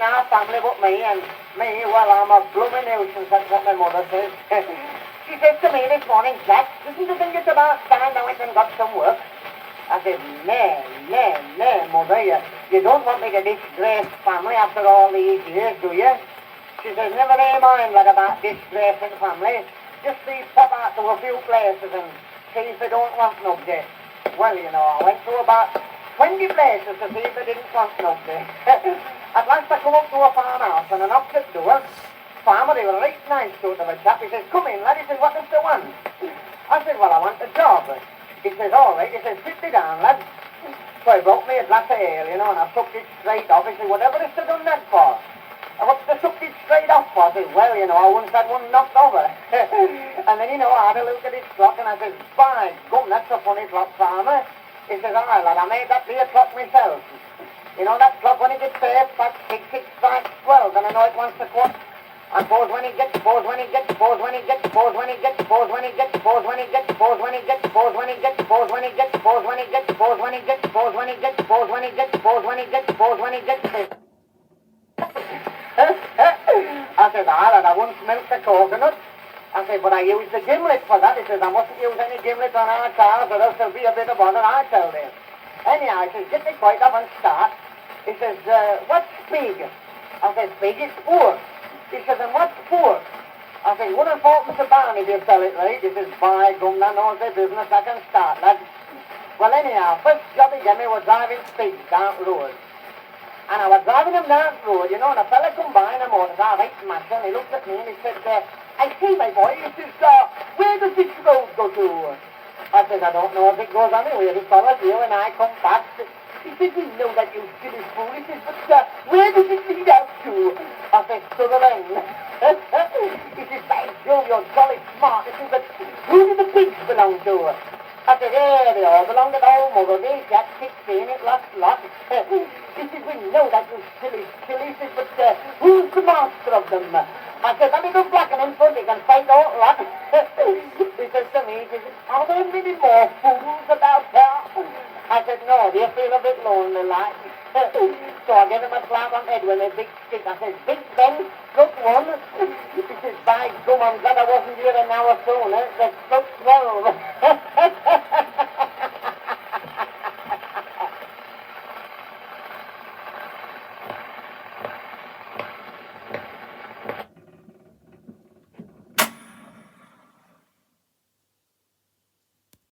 our family but me, and me, well, I'm a blooming nuisance, that's what my mother says. She says to me this morning, Jack, didn't you think it's about time I went and got some work? I said, nay, mother, you don't want me to disgrace family after all these years, do you? She says, never mind, lad, about disgracing family. Just see pop out to a few places and see if they don't want nobody. Well, you know, I went to about 20 places to see if they didn't want nobody. At last I come up to a farmhouse and I knocked at the door. Farmer, he was right nice sort of a chap. He says, come in, lad. He says, what does you want? I said, well, I want a job. He says, all right. He says, sit me down, lad. So he brought me a glass of ale, you know, and I sucked it straight off. He said, whatever is to done that for? And what's to suck it straight off for? I said, well, you know, I once had one knocked over. And then, you know, I had a look at his clock and I said, by gum, that's a funny clock, farmer. He says, all right, lad, I made that beer clock myself. You know that clock when it gets safe, that 6 strikes 12, and I know it wants to quit. And pause when he gets, pause when he gets, pause when he gets, pause when he gets, pause when he gets, pause when he gets, pause when he gets, pause when he gets, pause when he gets, pause when he gets, pause when he gets, pause when he gets, pause when he gets, pause when he gets, pause when he gets. I said, lad, I once milked a coconut. I said, but I used the gimlet for that. He says, I mustn't use any gimlet on our cars or else there'll be a bit of bother, I tell him. Anyhow, he says, get the quite up and start. He says, what's pig? I said, pig is poor. He says, and what's poor? I said, 1 and 4 a pound if you sell it right. He says, by gum, that knows the business, I can start, lad. Well, anyhow, first job he gave me was driving pigs down the road. And I was driving him down the road, you know, and a fella come by in a motor car, right smash, and he looked at me and he said, I see, my boy, he says, where does this road go to? I said, I don't know if it goes anywhere. He followed you and I come past. He said, we know that you silly fool. He says, but where does it lead out to? I said, to the lane. He says, by Jove, you're jolly smart. He says, but who do the pigs belong to? I said, yeah, they all belong to the old mother. They got 16, it lost lot. He says, we know that you silly. He says, but who's the master of them? I said, let me go blacken him so they can fight all lot. He says to me, he says, are there many more fools about here? I said, no, do you feel a bit lonely, like? So I gave him a slap on the head with a big stick. I said, Big Ben, struck one. He says, by gum, I'm glad I wasn't here an hour sooner. They struck 12.